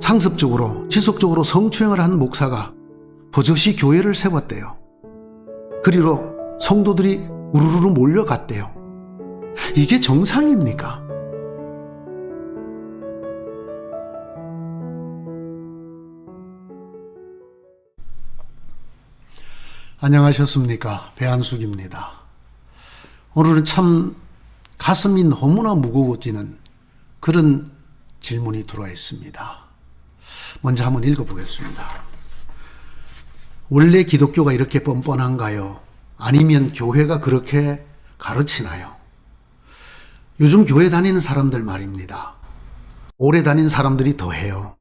상습적으로 지속적으로 성추행을 한 목사가 버젓이 교회를 세웠대요. 그리로 성도들이 우르르 몰려갔대요. 이게 정상입니까? 안녕하셨습니까? 배한숙입니다. 오늘은 참 가슴이 너무나 무거워지는 그런 질문이 들어와 있습니다. 먼저 한번 읽어보겠습니다. 원래 기독교가 이렇게 뻔뻔한가요? 아니면 교회가 그렇게 가르치나요? 요즘 교회 다니는 사람들 말입니다. 오래 다닌 사람들이 더해요.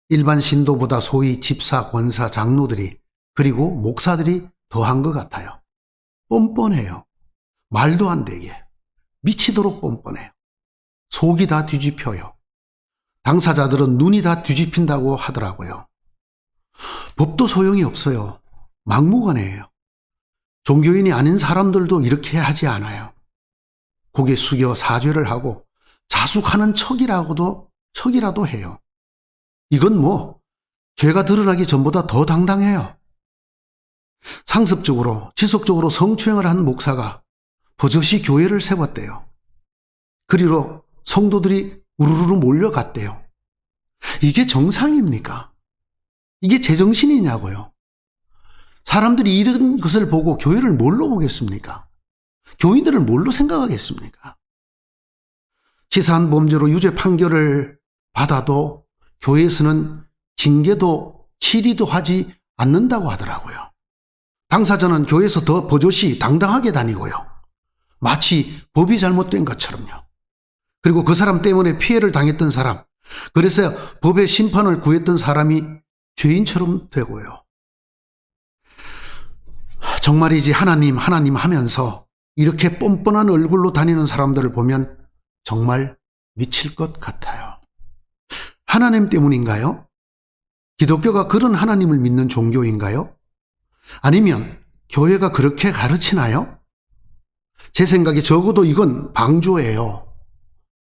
일반 신도보다 소위 집사, 권사, 장로들이 그리고 목사들이 더한 것 같아요. 뻔뻔해요. 말도 안 되게. 미치도록 뻔뻔해요. 속이 다 뒤집혀요. 당사자들은 눈이 다 뒤집힌다고 하더라고요. 법도 소용이 없어요. 막무가내예요. 종교인이 아닌 사람들도 이렇게 하지 않아요. 고개 숙여 사죄를 하고 자숙하는 척이라도 해요. 이건 죄가 드러나기 전보다 더 당당해요. 상습적으로 지속적으로 성추행을 한 목사가 버젓이 교회를 세웠대요. 그리로 성도들이 우르르 몰려갔대요. 이게 정상입니까? 이게 제정신이냐고요? 사람들이 이런 것을 보고 교회를 뭘로 보겠습니까? 교인들을 뭘로 생각하겠습니까? 치사한 범죄로 유죄 판결을 받아도 교회에서는 징계도 치리도 하지 않는다고 하더라고요. 당사자는 교회에서 더 버젓이 당당하게 다니고요. 마치 법이 잘못된 것처럼요. 그리고 그 사람 때문에 피해를 당했던 사람, 그래서 법의 심판을 구했던 사람이 죄인처럼 되고요. 정말이지 하나님 하면서 이렇게 뻔뻔한 얼굴로 다니는 사람들을 보면 정말 미칠 것 같아요. 하나님 때문인가요? 기독교가 그런 하나님을 믿는 종교인가요? 아니면 교회가 그렇게 가르치나요? 제 생각에 적어도 이건 방조예요.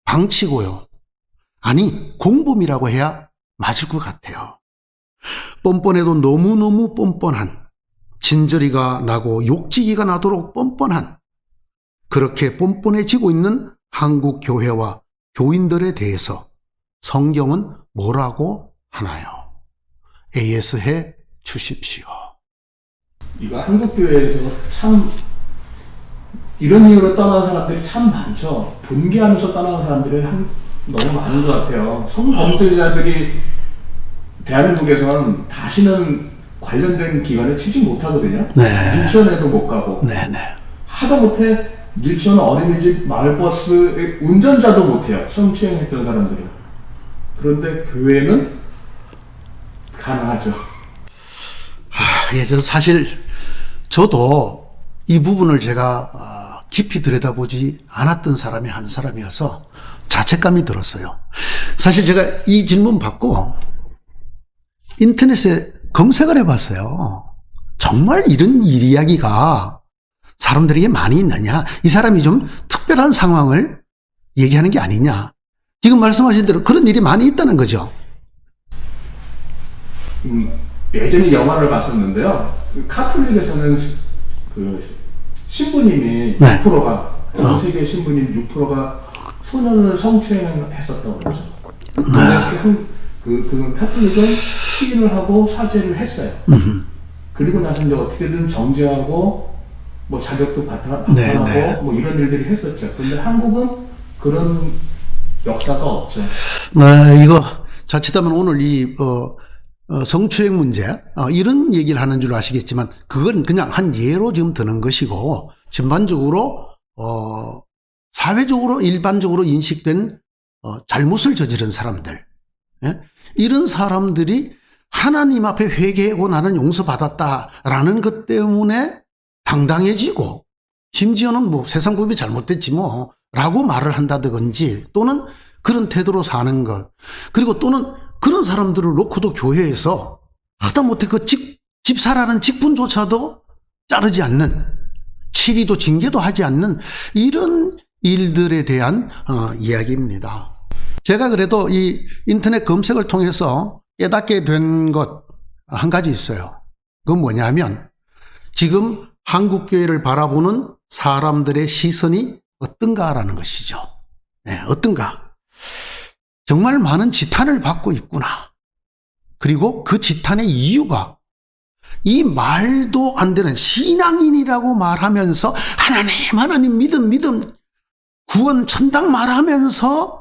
방치고요. 아니, 공범이라고 해야 맞을 것 같아요. 뻔뻔해도 너무너무 뻔뻔한, 진저리가 나고 욕지기가 나도록 뻔뻔한, 그렇게 뻔뻔해지고 있는 한국 교회와 교인들에 대해서 성경은 뭐라고 하나요? AS 해 주십시오. 이거 한국교회에서 참 이런 이유로 떠나는 사람들이 참 많죠. 분개하면서 떠나는 사람들이 너무 많은 것 같아요. 성범죄자들이 대한민국에서는 다시는 관련된 기관에 취직 못하거든요. 네. 유치원에도 못 가고. 네네. 하다못해 유치원, 어린이집, 마을버스 운전자도 못해요. 성추행했던 사람들이. 그런데 교회는 가능하죠. 저 사실 저도 이 부분을 제가 깊이 들여다보지 않았던 사람이 한 사람이어서 자책감이 들었어요. 사실 제가 이 질문 받고 인터넷에 검색을 해봤어요. 정말 이런 이야기가 사람들에게 많이 있느냐? 이 사람이 좀 특별한 상황을 얘기하는 게 아니냐? 지금 말씀하신 대로 그런 일이 많이 있다는 거죠. 예전에 영화를 봤었는데요. 카톨릭에서는 그 신부님이 6%가 전 세계 신부님 6%가 소년을 성추행했었다고 그러죠. 그 카톨릭은 시인을 하고 사죄를 했어요. 그리고 나서 이제 어떻게든 정죄하고 뭐 자격도 박탈하고 뭐 이런 일들이 했었죠. 그런데 한국은 그런 역사가 없죠. 이거 자칫하면 오늘 이 성추행 문제 이런 얘기를 하는 줄 아시겠지만 그건 그냥 한 예로 지금 드는 것이고 전반적으로 사회적으로 일반적으로 인식된 잘못을 저지른 사람들, 예? 이런 사람들이 하나님 앞에 회개하고 나는 용서받았다라는 것 때문에 당당해지고 심지어는 세상 법이 잘못됐지 라고 말을 한다든지 또는 그런 태도로 사는 것, 그리고 또는 그런 사람들을 놓고도 교회에서 하다못해 그 집사라는 직분조차도 자르지 않는, 치리도 징계도 하지 않는 이런 일들에 대한 이야기입니다. 제가 그래도 이 인터넷 검색을 통해서 깨닫게 된 것 한 가지 있어요. 그건 뭐냐면 지금 한국교회를 바라보는 사람들의 시선이 어떤가라는 것이죠. 네, 어떤가. 정말 많은 지탄을 받고 있구나. 그리고 그 지탄의 이유가 이 말도 안 되는 신앙인이라고 말하면서 하나님 믿음 구원 천당 말하면서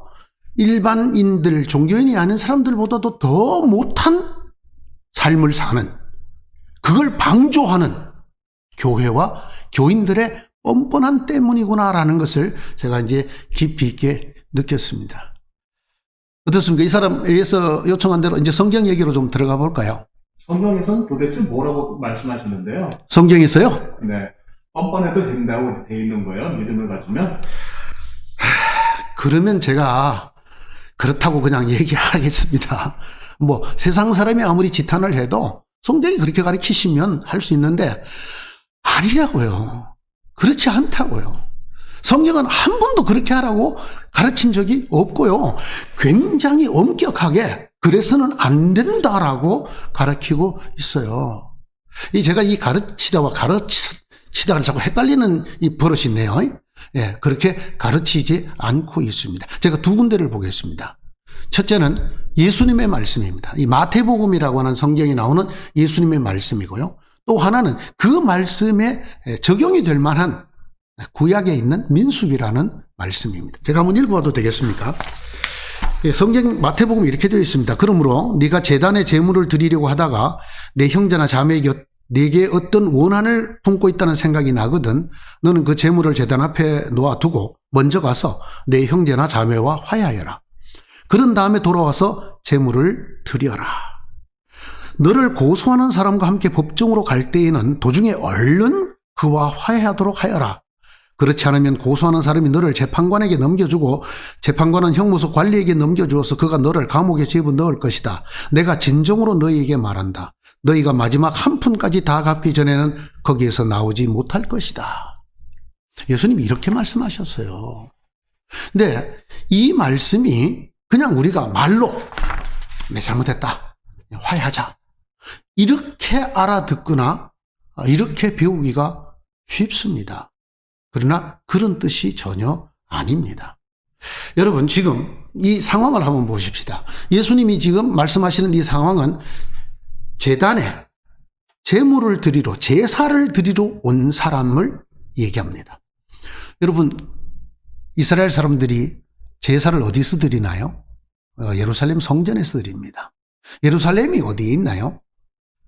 일반인들 종교인이 아닌 사람들보다도 더 못한 삶을 사는, 그걸 방조하는 교회와 교인들의 뻔뻔한 때문이구나라는 것을 제가 이제 깊이 있게 느꼈습니다. 어떻습니까? 이 사람에서 요청한 대로 이제 성경 얘기로 좀 들어가 볼까요? 성경에서는 도대체 뭐라고 말씀하시는데요? 성경에서요? 네. 뻔뻔해도 된다고 돼 있는 거예요. 믿음을 가지면. 그러면 제가 그렇다고 그냥 얘기하겠습니다. 뭐 세상 사람이 아무리 지탄을 해도 성경이 그렇게 가르치시면 할 수 있는데 아니라고요. 그렇지 않다고요. 성경은 한 번도 그렇게 하라고 가르친 적이 없고요. 굉장히 엄격하게 그래서는 안 된다라고 가르치고 있어요. 제가 이 가르치다가 자꾸 헷갈리는 이 버릇이 있네요. 예, 그렇게 가르치지 않고 있습니다. 제가 두 군데를 보겠습니다. 첫째는 예수님의 말씀입니다. 이 마태복음이라고 하는 성경에 나오는 예수님의 말씀이고요. 또 하나는 그 말씀에 적용이 될 만한 구약에 있는 민수기라는 말씀입니다. 제가 한번 읽어봐도 되겠습니까? 예, 성경 마태복음 이렇게 되어 있습니다. 그러므로 네가 제단에 제물을 드리려고 하다가 내 형제나 자매에게 네게 어떤 원한을 품고 있다는 생각이 나거든 너는 그 제물을 제단 앞에 놓아두고 먼저 가서 내 형제나 자매와 화해하여라. 그런 다음에 돌아와서 제물을 드려라. 너를 고소하는 사람과 함께 법정으로 갈 때에는 도중에 얼른 그와 화해하도록 하여라. 그렇지 않으면 고소하는 사람이 너를 재판관에게 넘겨주고 재판관은 형무소 관리에게 넘겨주어서 그가 너를 감옥에 집어넣을 것이다. 내가 진정으로 너희에게 말한다. 너희가 마지막 한 푼까지 다 갚기 전에는 거기에서 나오지 못할 것이다. 예수님이 이렇게 말씀하셨어요. 근데 이 말씀이 그냥 우리가 말로 내 잘못했다, 화해하자, 이렇게 알아듣거나 이렇게 배우기가 쉽습니다. 그러나 그런 뜻이 전혀 아닙니다. 여러분, 지금 이 상황을 한번 보십시다. 예수님이 지금 말씀하시는 이 상황은 제단에 제물을 드리러, 제사를 드리러 온 사람을 얘기합니다. 여러분, 이스라엘 사람들이 제사를 어디서 드리나요? 예루살렘 성전에서 드립니다. 예루살렘이 어디에 있나요?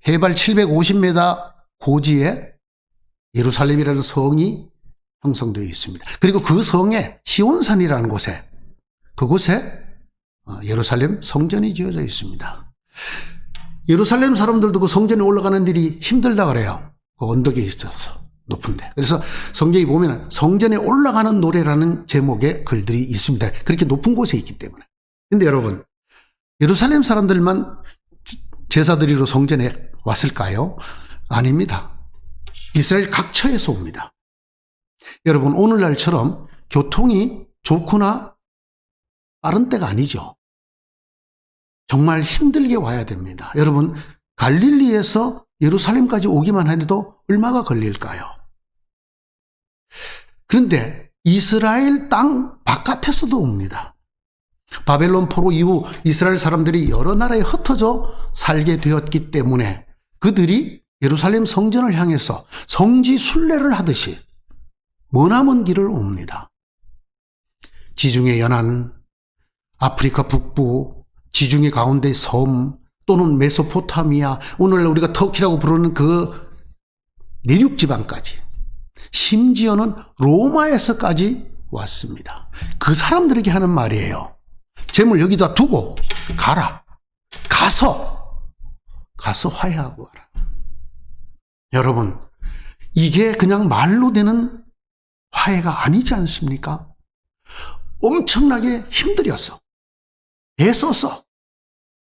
해발 750m 고지에 예루살렘이라는 성이 형성되어 있습니다. 그리고 그 성에 시온산이라는 곳에, 그곳에 예루살렘 성전이 지어져 있습니다. 예루살렘 사람들도 그 성전에 올라가는 일이 힘들다 그래요. 그 언덕에 있어서 높은데. 그래서 성경에 보면 성전에 올라가는 노래라는 제목의 글들이 있습니다. 그렇게 높은 곳에 있기 때문에. 근데 여러분, 예루살렘 사람들만 제사 드리러 성전에 왔을까요? 아닙니다. 이스라엘 각처에서 옵니다. 여러분, 오늘날처럼 교통이 좋거나 빠른 때가 아니죠. 정말 힘들게 와야 됩니다. 여러분, 갈릴리에서 예루살렘까지 오기만 해도 얼마가 걸릴까요? 그런데 이스라엘 땅 바깥에서도 옵니다. 바벨론 포로 이후 이스라엘 사람들이 여러 나라에 흩어져 살게 되었기 때문에 그들이 예루살렘 성전을 향해서 성지 순례를 하듯이 머나먼 길을 옵니다. 지중해 연안, 아프리카 북부, 지중해 가운데 섬, 또는 메소포타미아, 오늘날 우리가 터키라고 부르는 그 내륙 지방까지, 심지어는 로마에서까지 왔습니다. 그 사람들에게 하는 말이에요. 재물 여기다 두고 가라. 가서 화해하고 가라. 여러분, 이게 그냥 말로 되는 화해가 아니지 않습니까? 엄청나게 힘들여서, 애써서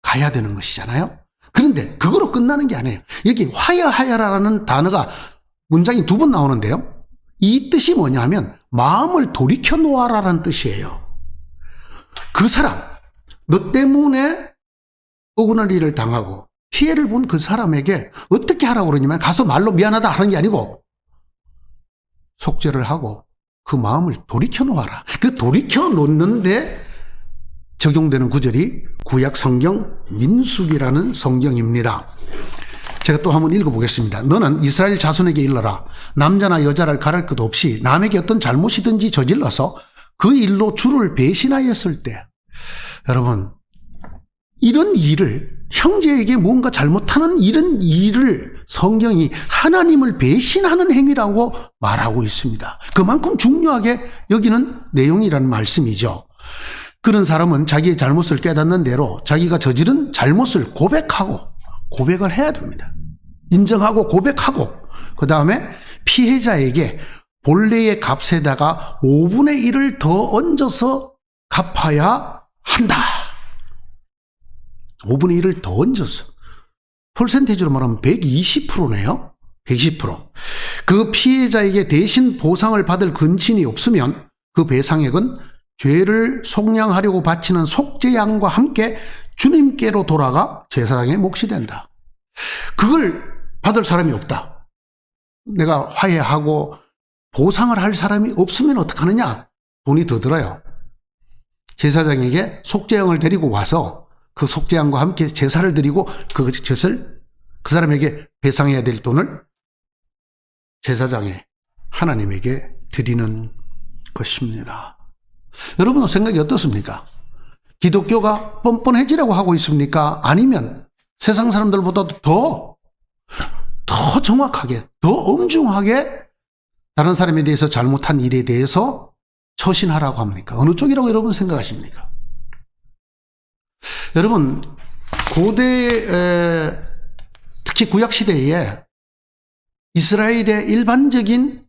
가야 되는 것이잖아요. 그런데 그거로 끝나는 게 아니에요. 여기 화해하여라는 단어가 문장이 두 번 나오는데요. 이 뜻이 뭐냐면 마음을 돌이켜 놓아라라는 뜻이에요. 그 사람, 너 때문에 억울한 일을 당하고 피해를 본 그 사람에게 어떻게 하라고 그러냐면 가서 말로 미안하다 하는 게 아니고 속죄를 하고 그 마음을 돌이켜 놓아라. 그 돌이켜 놓는데 적용되는 구절이 구약 성경 민수기라는 성경입니다. 제가 또 한번 읽어보겠습니다. 너는 이스라엘 자손에게 일러라. 남자나 여자를 가릴 것 없이 남에게 어떤 잘못이든지 저질러서 그 일로 주를 배신하였을 때, 여러분, 이런 일을, 형제에게 뭔가 잘못하는 이런 일을 성경이 하나님을 배신하는 행위라고 말하고 있습니다. 그만큼 중요하게 여기는 내용이라는 말씀이죠. 그런 사람은 자기의 잘못을 깨닫는 대로 자기가 저지른 잘못을 고백을 해야 됩니다. 인정하고 고백하고, 그 다음에 피해자에게 본래의 값에다가 5분의 1을 더 얹어서 갚아야 한다. 5분의 1을 더 얹어서. 퍼센테이지로 말하면 120%네요. 120%. 그 피해자에게 대신 보상을 받을 근친이 없으면 그 배상액은 죄를 속량하려고 바치는 속죄양과 함께 주님께로 돌아가 제사장의 몫이 된다. 그걸 받을 사람이 없다. 내가 화해하고 보상을 할 사람이 없으면 어떡하느냐? 돈이 더 들어요. 제사장에게 속죄양을 데리고 와서 그 속죄양과 함께 제사를 드리고 그 젖을 그 사람에게 배상해야 될 돈을 제사장에 하나님에게 드리는 것입니다. 여러분의 생각이 어떻습니까? 기독교가 뻔뻔해지라고 하고 있습니까? 아니면 세상 사람들보다도 더 정확하게, 더 엄중하게 다른 사람에 대해서 잘못한 일에 대해서 처신하라고 합니까? 어느 쪽이라고 여러분 생각하십니까? 여러분, 고대, 특히 구약시대에 이스라엘의 일반적인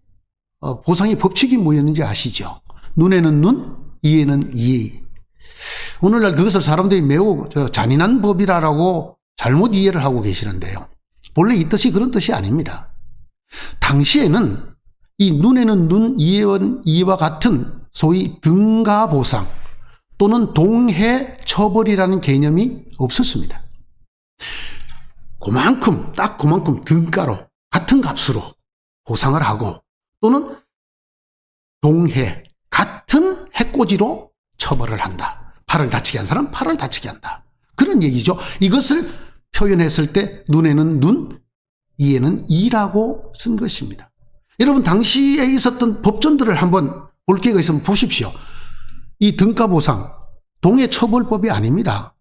보상의 법칙이 뭐였는지 아시죠? 눈에는 눈, 이에는 이. 오늘날 그것을 사람들이 매우 잔인한 법이라고 잘못 이해를 하고 계시는데요. 본래 이 뜻이 그런 뜻이 아닙니다. 당시에는 이 눈에는 눈, 이에는 이와 같은 소위 등가보상 또는 동해 처벌이라는 개념이 없었습니다. 딱 그만큼 등가로 같은 값으로 보상을 하고 또는 동해 같은 해코지로 처벌을 한다. 팔을 다치게 한 사람 팔을 다치게 한다. 그런 얘기죠. 이것을 표현했을 때 눈에는 눈, 이에는 이라고 쓴 것입니다. 여러분, 당시에 있었던 법전들을 한번 볼 기회가 있으면 보십시오. 이 등가보상, 동해처벌법이 아닙니다.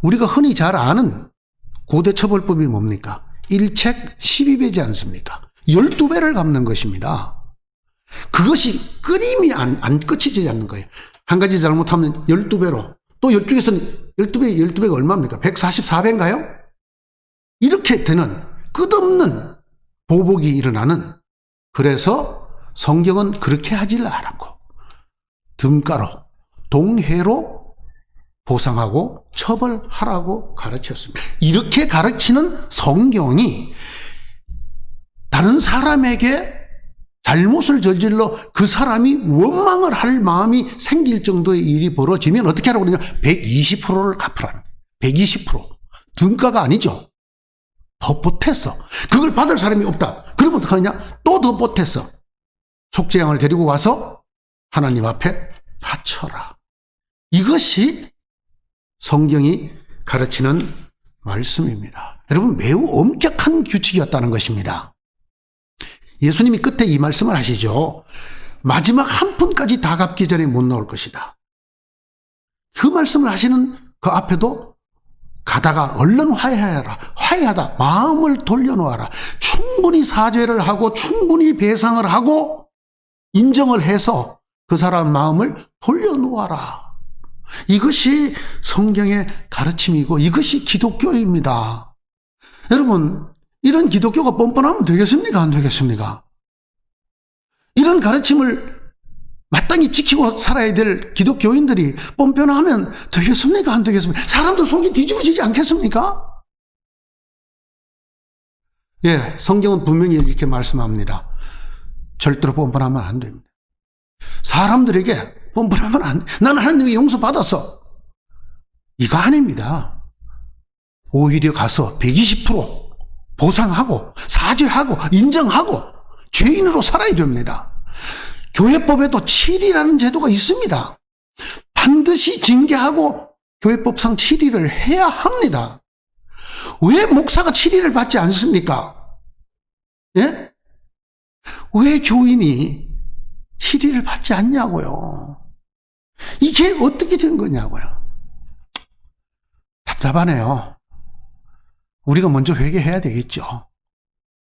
우리가 흔히 잘 아는 고대처벌법이 뭡니까? 1책 12배지 않습니까? 12배를 갚는 것입니다. 그것이 끊임이 안 끝이지 않는 거예요. 한 가지 잘못하면 12배로, 또 이쪽에서는 12배가 얼마입니까? 144배인가요? 이렇게 되는 끝없는 보복이 일어나는, 그래서 성경은 그렇게 하질 않았고 등가로, 동해로 보상하고 처벌하라고 가르쳤습니다. 이렇게 가르치는 성경이 다른 사람에게 잘못을 저질러 그 사람이 원망을 할 마음이 생길 정도의 일이 벌어지면 어떻게 하라고 그러냐? 120%를 갚으라는. 120%. 등가가 아니죠. 더 보탰어. 그걸 받을 사람이 없다. 그러면 어떡하느냐? 또 더 보탰어. 속죄양을 데리고 와서 하나님 앞에 바쳐라. 이것이 성경이 가르치는 말씀입니다. 여러분, 매우 엄격한 규칙이었다는 것입니다. 예수님이 끝에 이 말씀을 하시죠. 마지막 한 푼까지 다 갚기 전에 못 나올 것이다. 그 말씀을 하시는 그 앞에도 가다가 얼른 화해하다. 마음을 돌려놓아라. 충분히 사죄를 하고 충분히 배상을 하고 인정을 해서 그 사람 마음을 돌려놓아라. 이것이 성경의 가르침이고 이것이 기독교입니다. 여러분, 이런 기독교가 뻔뻔하면 되겠습니까? 안 되겠습니까? 이런 가르침을 마땅히 지키고 살아야 될 기독교인들이 뻔뻔하면 되겠습니까? 안 되겠습니까? 사람들 속이 뒤집어지지 않겠습니까? 예, 성경은 분명히 이렇게 말씀합니다. 절대로 뻔뻔하면 안 됩니다. 사람들에게 뻔뻔하면 안 돼. 나는 하나님의 용서 받았어. 이거 아닙니다. 오히려 가서 120% 보상하고 사죄하고 인정하고 죄인으로 살아야 됩니다. 교회법에도 7일이라는 제도가 있습니다. 반드시 징계하고 교회법상 7일을 해야 합니다. 왜 목사가 7일을 받지 않습니까? 예? 왜 교인이 7일을 받지 않냐고요. 이게 어떻게 된 거냐고요. 답답하네요. 우리가 먼저 회개해야 되겠죠.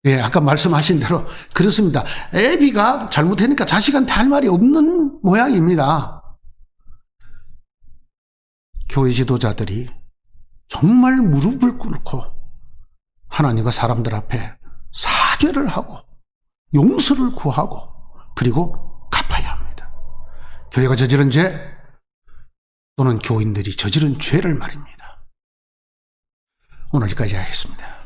예, 아까 말씀하신 대로 그렇습니다. 애비가 잘못하니까 자식한테 할 말이 없는 모양입니다. 교회 지도자들이 정말 무릎을 꿇고 하나님과 사람들 앞에 사죄를 하고 용서를 구하고 그리고 갚아야 합니다. 교회가 저지른 죄 또는 교인들이 저지른 죄를 말입니다. 오늘 여기까지 하겠습니다.